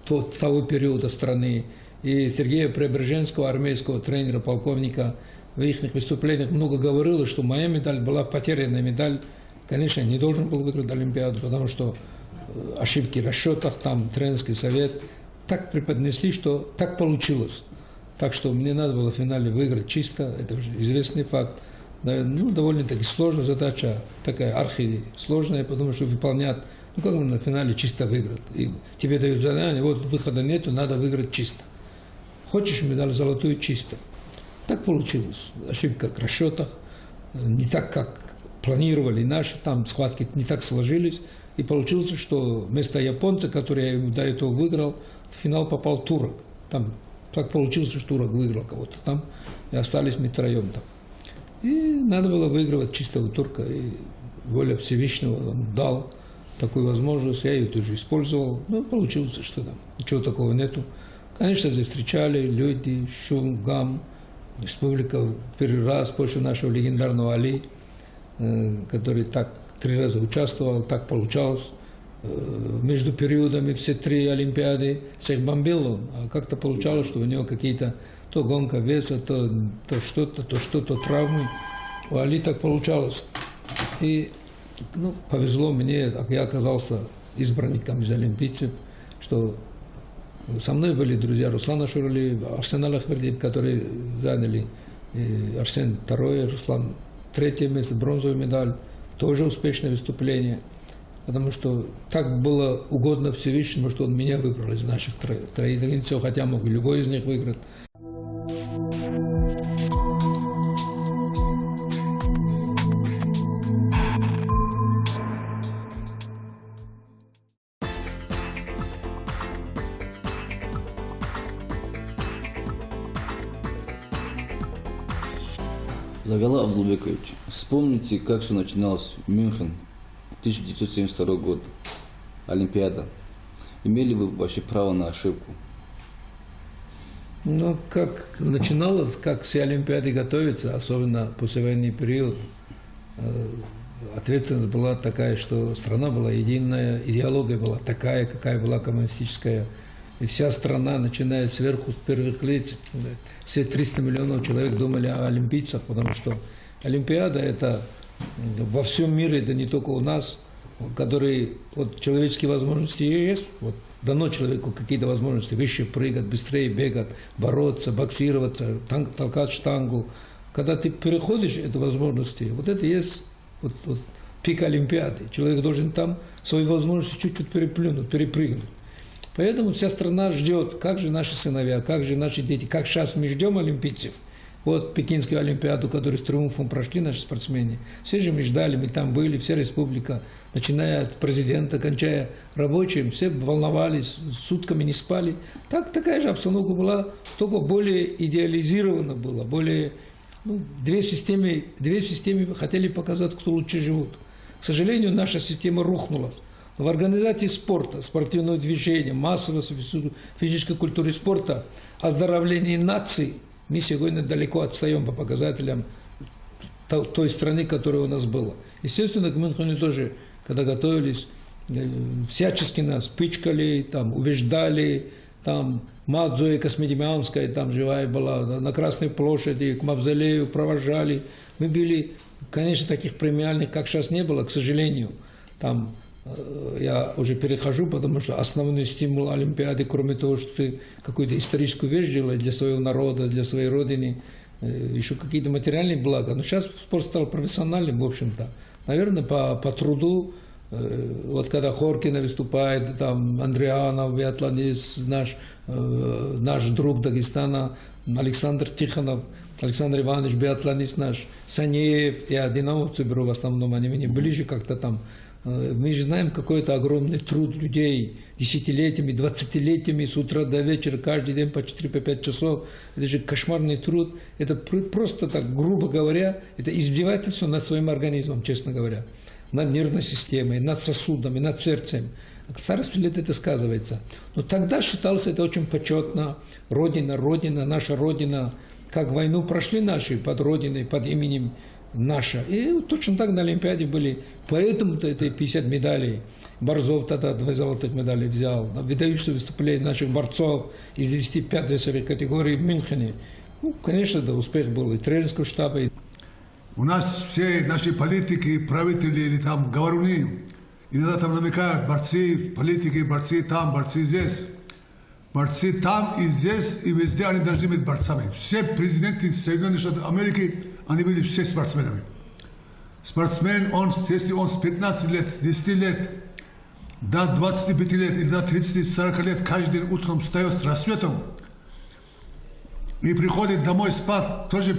[SPEAKER 2] того периода страны, и Сергея Преображенского, армейского тренера, полковника, в их выступлениях много говорилось, что моя медаль была потерянная медаль. Конечно, я не должен был выиграть Олимпиаду, потому что ошибки в расчетах, там тренерский совет так преподнесли, что так получилось. Так что мне надо было в финале выиграть чисто, это уже известный факт. Ну, довольно-таки сложная задача, такая архисложная, потому что выполнять, ну как на финале чисто выиграть. И тебе дают задание, вот выхода нету, надо выиграть чисто. Хочешь медаль золотую чисто. Так получилось. Ошибка в расчетах, не так, как планировали наши, там схватки не так сложились. И получилось, что вместо японца, который я до этого выиграл, в финал попал турок. Там так получилось, что турок выиграл кого-то там, и остались мы троем там. И надо было выигрывать чисто у турка. И воля Всевышнего он дал такую возможность, я ее тоже использовал. Ну, получилось, что там ничего такого нету. Конечно, здесь встречали люди, шум, гам. Республика первый раз после нашего легендарного Али, который так 3 раза участвовал, так получалось. Между периодами все 3 Олимпиады всех бомбил он, а как-то получалось, что у него какие-то то гонка веса, то что-то, травмы. У Али так получалось. И ну, повезло мне, я оказался избранником из олимпийцев, что со мной были друзья Руслан Ашуралиев, Арсен Аллахвердиев, которые заняли Арсен 2-е, Руслан 3-е место, бронзовую медаль, тоже успешное выступление, потому что так было угодно Всевышнему, что он меня выбрал из наших троих, хотя мог любой из них выиграть.
[SPEAKER 1] Завяла Абдулбекович, вспомните, как все начиналось в Мюнхен, 1972 год, Олимпиада. Имели вы вообще право на ошибку?
[SPEAKER 2] Ну, как начиналось, как все Олимпиады готовятся, особенно послевоенный период, ответственность была такая, что страна была единая, идеология была такая, какая была коммунистическая. И вся страна, начиная сверху, с первых лиц, все 300 миллионов человек думали о олимпийцах, потому что Олимпиада это во всем мире, это не только у нас, которые вот человеческие возможности есть, вот дано человеку какие-то возможности, выше прыгать, быстрее бегать, бороться, боксироваться, толкать штангу. Когда ты переходишь эти возможности, вот это есть вот пик Олимпиады. Человек должен там свои возможности чуть-чуть перепрыгнуть. Поэтому вся страна ждет, как же наши сыновья, как же наши дети, как сейчас мы ждем олимпийцев. Вот Пекинскую Олимпиаду, которую с триумфом прошли наши спортсмены. Все же мы ждали, мы там были, вся республика, начиная от президента, кончая рабочим, все волновались, сутками не спали. Такая же обстановка была, только более идеализирована была, более... две системы хотели показать, кто лучше живут. К сожалению, наша система рухнула. В организации спорта, спортивного движения, массовой физической культуры спорта, оздоровления наций, мы сегодня далеко отстаем по показателям той страны, которая у нас была. Естественно, к Мюнхену тоже, когда готовились, всячески нас пичкали, там, убеждали, там, мать Зоя Космедемьянская, там живая была, на Красной площади, к мавзолею провожали. Мы были, конечно, таких премиальных, как сейчас, не было, к сожалению. там я уже перехожу, потому что основной стимул Олимпиады, кроме того, что ты какую-то историческую вещь делаешь для своего народа, для своей родины, еще какие-то материальные блага. Но сейчас спорт стал профессиональным, в общем-то. Наверное, по труду, вот когда Хоркина выступает, там Андрианов, биатлонист, наш друг Дагестана, Александр Тихонов, Александр Иванович, биатлонист наш, Санеев, я динамовцы беру в основном, они мне ближе как-то там. Мы же знаем, какой это огромный труд людей, десятилетиями, 20-летиями, с утра до вечера, каждый день по 4-5 часов. Это же кошмарный труд. Это просто так, грубо говоря, это издевательство над своим организмом, честно говоря. Над нервной системой, над сосудами, над сердцем. А к старости лет это сказывается. Но тогда считалось это очень почетно. Родина, наша Родина. Как войну прошли наши под Родиной, под именем наша. И точно так на Олимпиаде были. Поэтому-то это 50 медалей. Борзов тогда 2 золотых медали взял. Выдающиеся выступления наших борцов из 95 весовой категории в Мюнхене. Ну, конечно, да, успех был и тренерского штаба.
[SPEAKER 3] У нас все наши политики, правители или там говоруны, иногда там намекают, борцы, политики, борцы там, борцы здесь. Борцы там и здесь, и везде они должны быть борцами. Все президенты Соединенных Штатов Америки, они были все спортсменами. Спортсмен, если он с 15 лет, 10 лет, до 25 лет или до 30-40 лет каждый день утром встает с рассветом и приходит домой спать тоже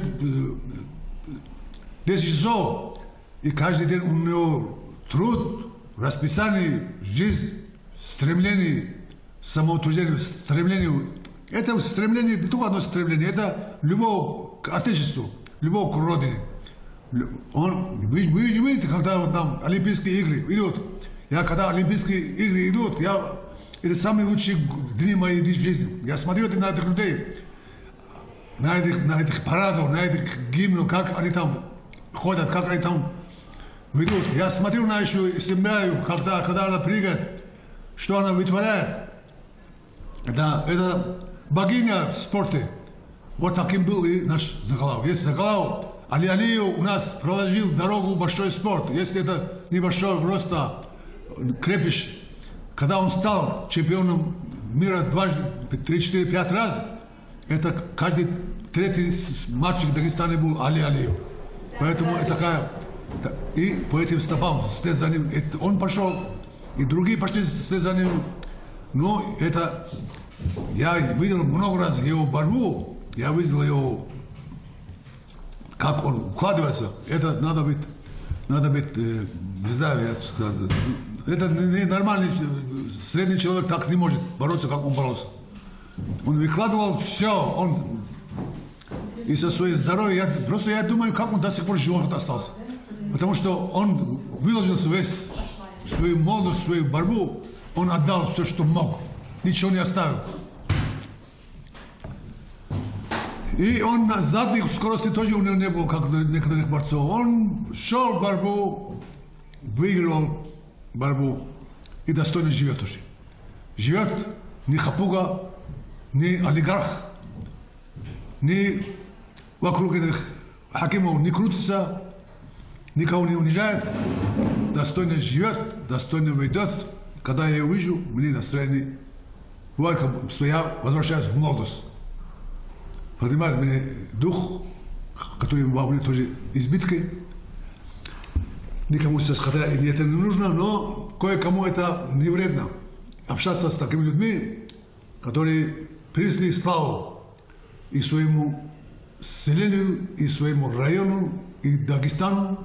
[SPEAKER 3] 10 часов, и каждый день у него труд, расписание, жизнь, стремление, самоутверждение, стремление. Это стремление, не только одно стремление, это любовь к Отечеству, любовь к Родине. Вы видите, когда вот там Олимпийские игры идут, когда Олимпийские игры идут, это самые лучшие дни моей жизни. Я смотрю на этих людей, на этих парадов, на этих гимнов, как они там ходят, как они там ведут. Я смотрю на еще семью, когда она прыгает, что она вытворяет. Это богиня в спорте. Вот таким был и наш Закалав. Есть Закалав, Али Алиев у нас проложил дорогу в большой спорт. Если это небольшой просто крепыш, когда он стал чемпионом мира дважды, 3, 4, 5 раз, это каждый третий мальчик в Дагестане был Али Алиев. Поэтому это такая... И по этим стопам вслед за ним он пошел, и другие пошли вслед за ним. Но это... Я видел много раз его борьбу, я видел его, как он укладывается. Это надо быть, не знаю, это нормальный средний человек так не может бороться, как он боролся. Он выкладывал все, он и со своей здоровьем, я думаю, как он до сих пор жив остался. Потому что он выложил свою молодость, свою борьбу, он отдал все, что мог, ничего не оставил. И он на задних скорости тоже у него не было, как у некоторых борцов. Он шел в борьбу, выиграл борьбу и достойно живет уже. Живет не хапуга, не олигарх, не вокруг этих хакимов не крутится, никого не унижает, достойно живет, достойно ведет. Когда я его вижу, мне настроение, бывает, что я возвращаюсь в молодость. Поднимает мне дух, который во мне тоже избиткой. Никому сейчас хотя и это не нужно, но кое-кому это не вредно. Общаться с такими людьми, которые принесли славу и своему селению, и своему району, и Дагестану,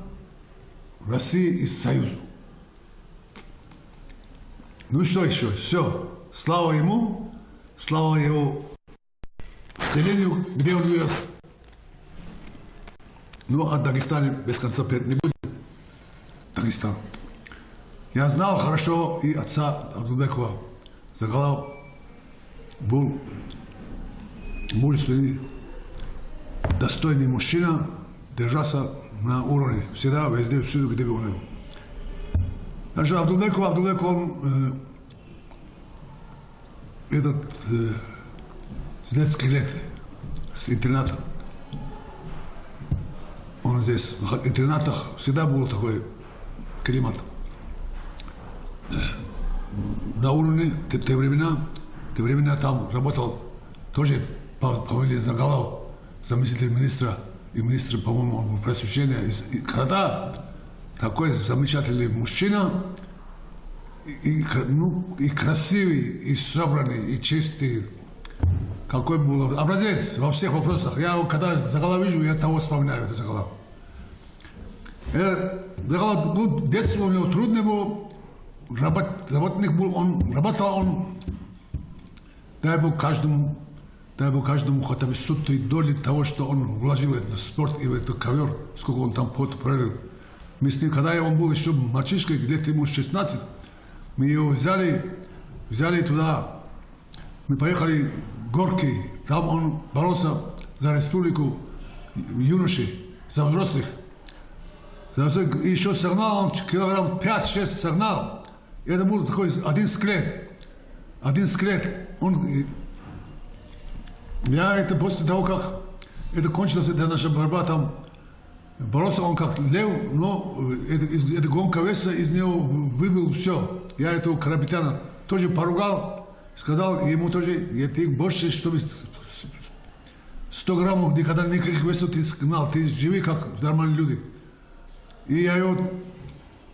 [SPEAKER 3] России и Союзу. Ну что еще? Все. Слава ему, слава его селению, где он живет. Ну, о Дагестане без конца не будет. Дагестан. Я знал хорошо и отца Абдулбекова. Закалав был мужественный, достойный мужчина, держался на уровне. Всегда, везде, всюду, где бы он был. Даже Абдулбеков, он этот с детских лет, с интерната. Он здесь, в интернатах всегда был такой климат. на уровне те времена там работал тоже по фамилии Загалов, заместитель министра и министр, по-моему, просвещения. И когда такой замечательный мужчина, и красивый, и собранный, и чистый, какой был образец во всех вопросах. Я когда Загалова вижу, я того вспоминаю, это Загалов. Загалов, детство у него трудно было, работник был, он работал, дай Бог каждому хотя бы сотую доли того, что он вложил в этот спорт и в этот ковер, сколько он там пот пролил. Мы с ним, когда он был еще мальчишкой, где-то ему 16, мы его взяли туда, мы поехали в Горки, там он боролся за республику юношей, за взрослых. И еще согнал, он килограмм 5-6 согнал. И это был такой один скелет. Я это после того, как это кончилась, эта наша борьба, там боролся он как лев, но эта гонка веса из него выбил все. Я этого Карапетяна тоже поругал, сказал ему тоже, ты больше, чтобы 100 граммов никогда никаких весов ты сгнал, ты живи как нормальные люди. И я его,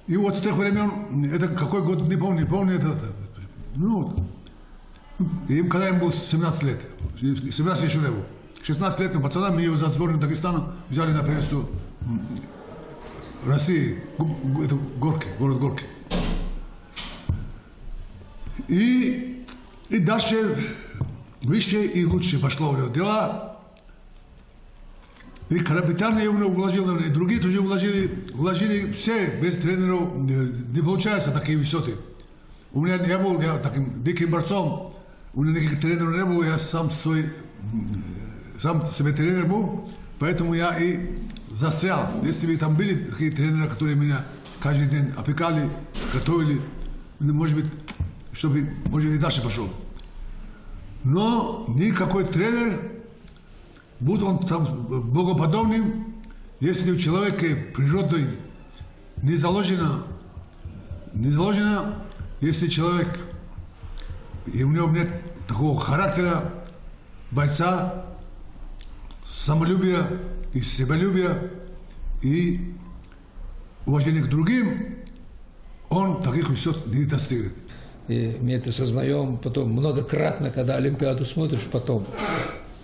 [SPEAKER 3] и вот с тех времен, это какой год, не помню это, им, когда ему было 17 лет, 17 еще не было, 16-летним пацаном мы его за сборную Дагестана взяли на первенство России, это Горки, город Горки. И дальше выше и лучше пошло у него дела. И Карапетян его вложил, и другие тоже вложили все, без тренеров не получается такие высоты. У меня не был, я таким диким борцом, у меня никаких тренеров не было, я сам себе тренер был, поэтому я и застрял. Если бы там были такие тренеры, которые меня каждый день опекали, готовили, может быть, чтобы, может быть, и дальше пошел. Но никакой тренер, будь он там богоподобным, если у человека природой не заложено, если человек, и у него нет такого характера бойца, самолюбия и себялюбия и уважения к другим, он таких высот не достигнет.
[SPEAKER 2] И мы это сознаем потом многократно, когда Олимпиаду смотришь потом.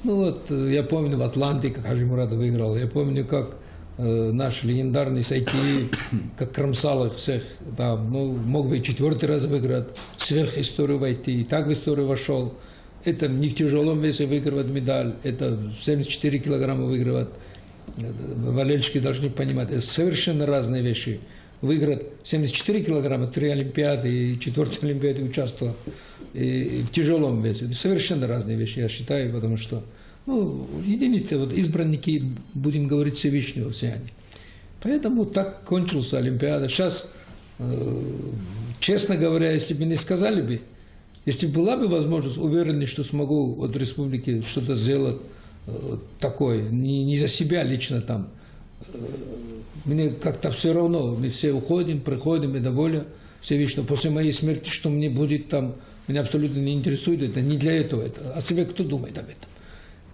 [SPEAKER 2] Я помню в Атланте, как Хаджи Мурадов выиграл. Я помню, как наш легендарный Сайки, как кромсал их всех. Там, мог бы и 4-й раз выиграть, сверх историю войти. И так в историю вошел. Это не в тяжелом весе выигрывать медаль. Это 74 килограмма выигрывать. Болельщики должны понимать. Это совершенно разные вещи. Выиграть 74 килограмма, 3 Олимпиады и 4-й Олимпиаде участвовал. И в тяжелом весе. Это совершенно разные вещи, я считаю, потому что единицы, избранники, будем говорить, Всевышнего все они. Поэтому так кончилась Олимпиада. Сейчас, честно говоря, если бы не сказали бы, если была бы возможность, уверенный, что смогу от республики что-то сделать такое, не за себя лично там, мне как-то все равно, мы все уходим, приходим и довольны Всевышнего. После моей смерти, что мне будет там, меня абсолютно не интересует, это не для этого. О себе кто думает об этом?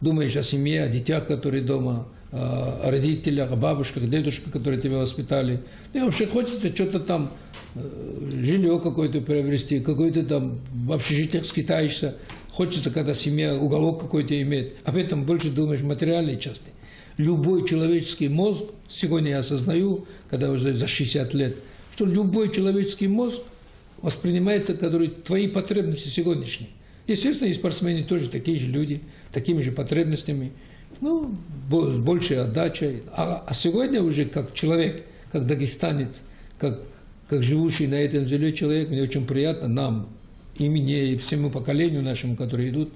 [SPEAKER 2] Думаешь о семье, о детях, которые дома, о родителях, о бабушках, дедушках, которые тебя воспитали. И вообще хочется что-то там, жилье какое-то приобрести, какое-то там в общежитиях скитаешься. Хочется, когда семья, уголок какой-то имеет. Об этом больше думаешь в материальной части. Любой человеческий мозг, сегодня я осознаю, когда уже за 60 лет, что любой человеческий мозг воспринимается, который твои потребности сегодняшние. Естественно, и спортсмены тоже такие же люди, такими же потребностями, с большей отдачей. А сегодня уже как человек, как дагестанец, как живущий на этом земле человек, мне очень приятно, нам, и мне, и всему поколению нашему, которые идут,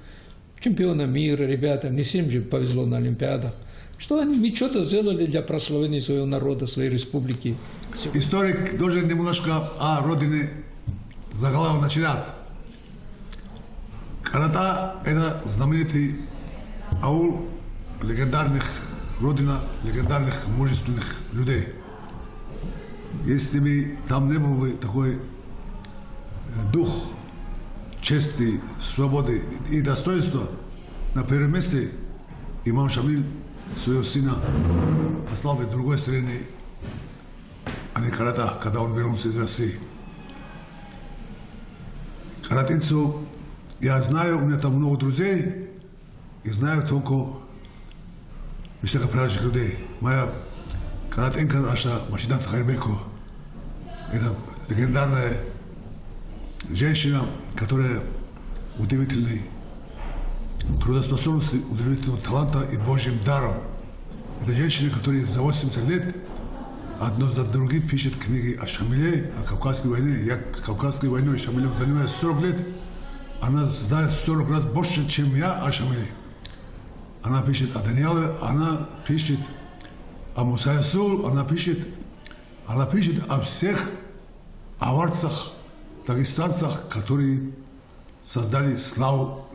[SPEAKER 2] чемпионам мира, ребятам, не всем же повезло на Олимпиадах, что мы что-то сделали для прославления своего народа, своей республики.
[SPEAKER 3] Историк должен немножко о родине Загалова начинать. Карата – это знаменитый аул легендарных, родина легендарных, мужественных людей. Если бы там не был бы такой дух чести, свободы и достоинства, на первом месте имам Шамиль своего сына послал в другой стране, а не когда он вернулся из России. Каратинцев я знаю, у меня там много друзей, и знаю только высокоправящих людей. Моя каратинка наша, Машидан Хайрбеко, это легендарная женщина, которая удивительной трудоспособности, удивительного таланта и Божьим даром. Это женщина, которая за 80 лет одно за другим пишет книги о Шамиле, о Кавказской войне. Я Кавказской войной Шамилем занимаюсь 40 лет. Она знает 40 раз больше, чем я о Шамиле. Она пишет о Даниэле, она пишет о Мусае Сул, она пишет о всех аварцах, дагестанцах, которые создали славу